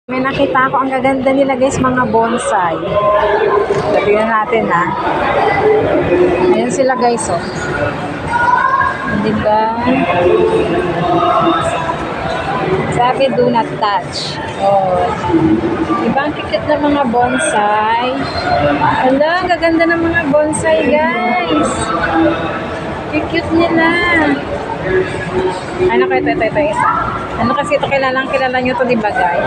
May nakita ako, ang gaganda nila guys, mga bonsai. Tignan natin ha. Ayan sila guys, oh. Diba? Sabi, do not touch. Oh. Diba, ang kikit na mga bonsai. Hala, ang gaganda ng mga bonsai guys. Kikit nila. Ano ko ito isa. Ano kasi ito, kilala nyo to, diba guys?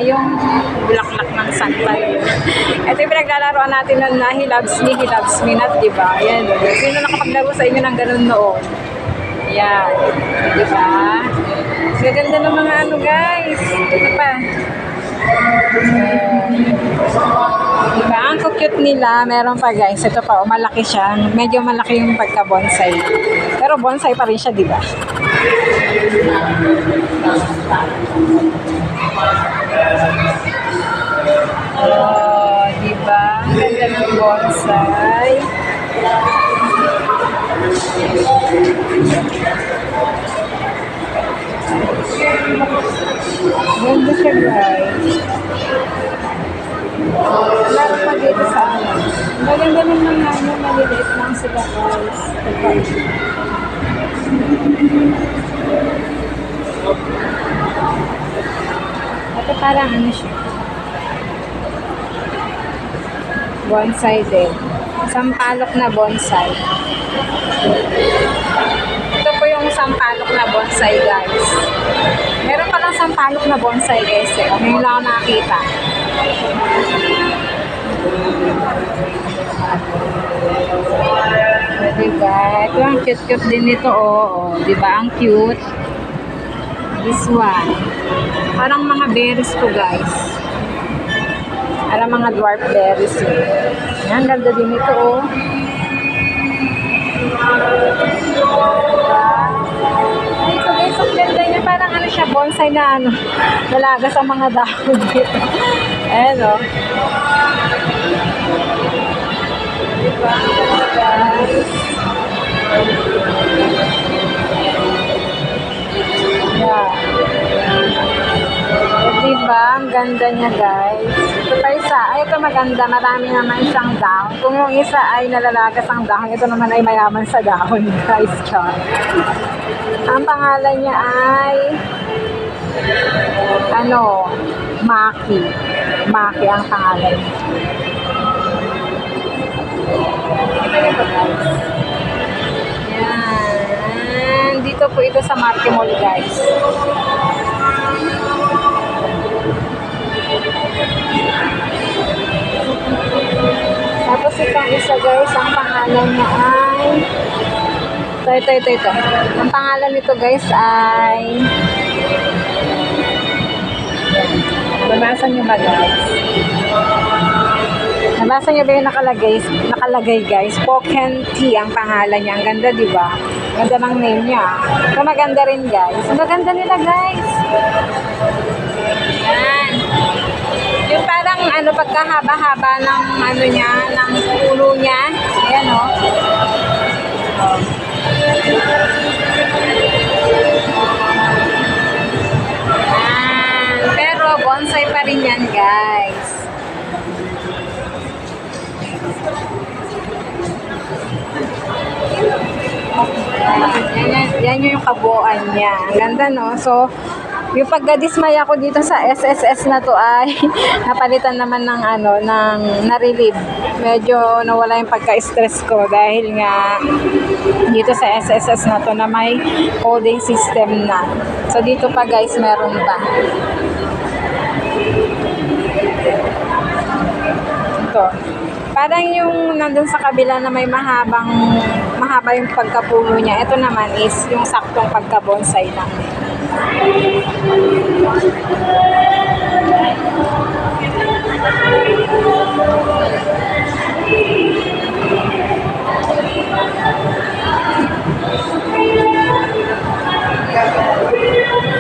Yung bulaklak ng santal. Ito yung pinaglalaraan natin na he loves me not, diba? Ayan, sino nakapaglaro sa inyo ng ganun noon? Ayan, diba? Gaganda ng mga ano guys. Ito pa. Diba? Ang cute nila. Meron pa guys. Ito pa, malaki siya. Medyo malaki yung pagka-bonsai. Pero bonsai pa rin siya, diba? Oh, diba? Ang ganda ng bonsai. Ganda siya guys. Laro pa dito sa ano. Maganda naman nga nyo, maliliit lang sila guys. Ito parang ano siya. Bonsai din. Sampalok na bonsai. Ito po yung sampalok na bonsai guys. Meron palang sampalok na bonsai guys. Ngayon lang ako nakakita. Diba? Ito ang cute-cute din nito. Oh. Diba? Ang cute. This one. Parang mga berries to guys. Parang mga dwarf berries. Yan, ganda din ito. Oh. Ito guys, ang ganda niya. Parang ano siya, bonsai na ano. Nalaga sa mga dahon dito. Ayan o. Diba? Guys. Yeah. Diba? Ang ganda niya guys. Ito pa isa. Ay, ito maganda. Marami naman siyang dahon. Kung yung isa ay nalalagas ang dahon, ito naman ay mayaman sa dahon guys. Char. Ang pangalan niya ay ano, Maki. Maki ang pangalan niya. Ito niyo po guys. Yan. Dito po ito sa Marque Mall guys. Tapos itong isa guys, ang pangalan niya ay ito. Ang pangalan nito guys ay nabasa niyo ba guys? Nabasa niyo ba yung nakalagay guys? Poken Tea ang pangalan niya. Ang ganda, di ba? Ganda ng name niya. Ito maganda rin guys. Ang ganda nila guys. Yan. Yung parang ano, pagkahaba-haba ng ano niya, ng ulo niya. Ayan o. Pero bonsai pa rin yan guys. Yan yung kabuuan niya. Ang ganda no. So yung pagdadismay ako dito sa SSS na to ay napalitan naman ng ano, ng na-relieve. Medyo nawala yung pagka-stress ko dahil nga dito sa SSS na to na may coding system na. So dito pa guys, meron pa. Ito. Parang yung nandun sa kabila na may mahaba yung pagkapuno niya. Ito naman is yung saktong pagka-bonsai lang.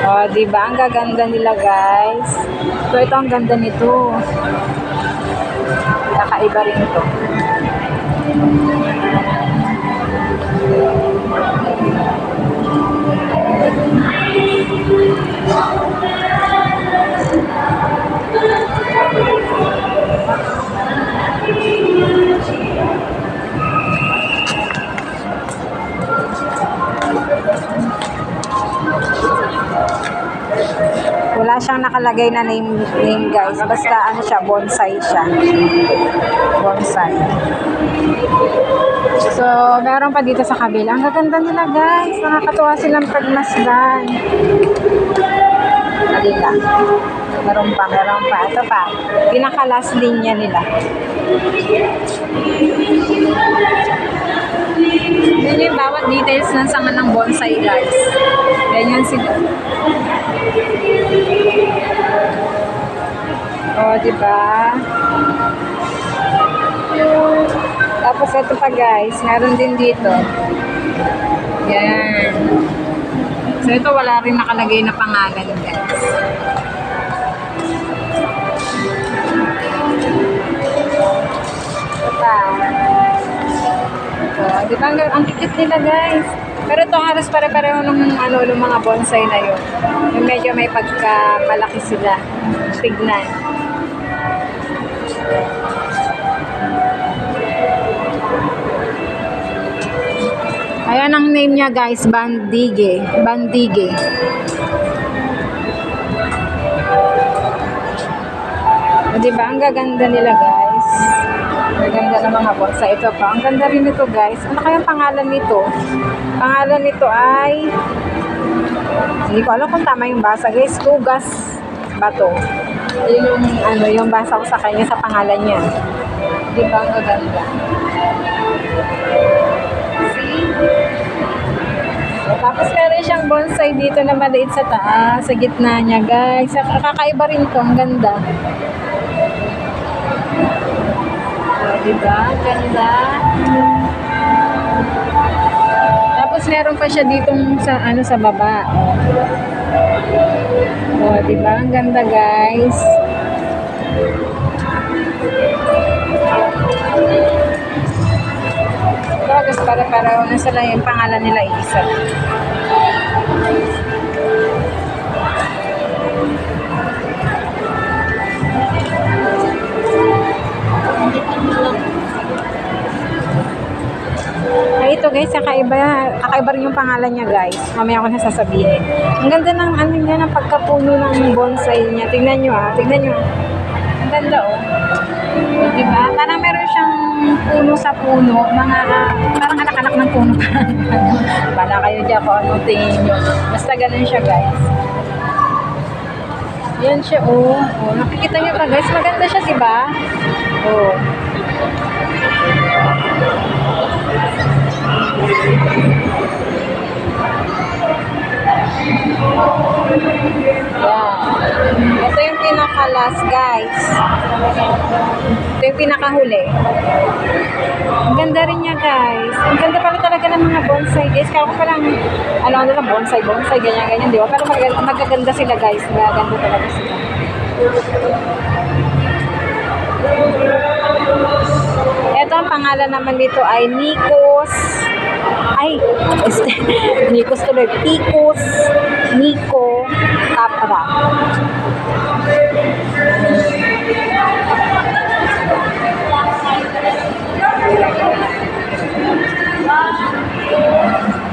Oh, diba? Ang gaganda nila guys. So ito ang ganda nito. Kakaiba rin ito. siyang nakalagay na name guys. Basta ano siya, bonsai siya. Bonsai. So, meron pa dito sa kabila. Ang gaganda nila guys. Nakakatuwa silang pagmasdan. Halika. Meron pa. Ito pa. Pinaka-last linya nila. Yan yung bawat details ng sanga ng bonsai guys. Ganyan sila. O, diba? Tapos ito pa guys, meron din dito. Yan. So ito wala rin nakalagay na pangalan guys. Ito pa. So, diba ang kikit nila guys. Pero ito halos pare-pareho ng mga bonsai na yun. Yung medyo may pagka-malaki sila. Tignan. Ayan ang name niya guys, Bandige. Bandige. O, diba? Ang gaganda nila guys. Ang ganda ng mga bonsai. Ito pa. Ang ganda rin nito guys. Ano kayang pangalan nito? Pangalan nito ay hindi ko alam kung tama yung basa guys. Tugas Bato. Yung basa ko sa kanya sa pangalan niya. Diba? Ang gaganda. Tapos meron siyang bonsai dito na maliit sa taas, sa gitna niya guys. Kakaiba rin to, ang ganda. So, diba? Ganda. Tapos meron pa siya ditong sa baba. Oh, diba? Ang ganda guys. Tapos para na sila yung pangalan nila isa. Ay, ito guys, kakaiba rin yung pangalan niya guys. Mamaya ko na sasabihin. Ang ganda ng ng pagkapuno ng bonsai niya. Tingnan nyo tingnan nyo. Ang ganda diba? Parang meron siyang puno sa puno. Parang anak-anak ng puno. Bala kayo dyan kung anong tingin nyo. Basta ganun siya guys. Yan siya nakikita nyo pa guys. Maganda siya diba? Ito yung pinaka-last guys. Ito yung pinakahuli. Ang ganda rin niya guys. Ang ganda pala talaga ng mga bonsai guys. Kaya ko palang bonsai ganyan di ba? Pero magaganda sila guys. Magaganda talaga sila. Ito ang pangalan naman dito ay Nikos tuloy. Picos Nico Capra.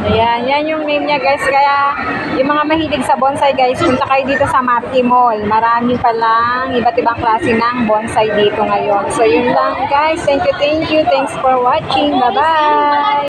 Ayan, yan yung name niya guys. Kaya yung mga mahilig sa bonsai guys, punta kayo dito sa Marti Mall. Marami palang iba't ibang klase ng bonsai dito ngayon. So yun lang guys. Thank you. Thanks for watching. Bye-bye.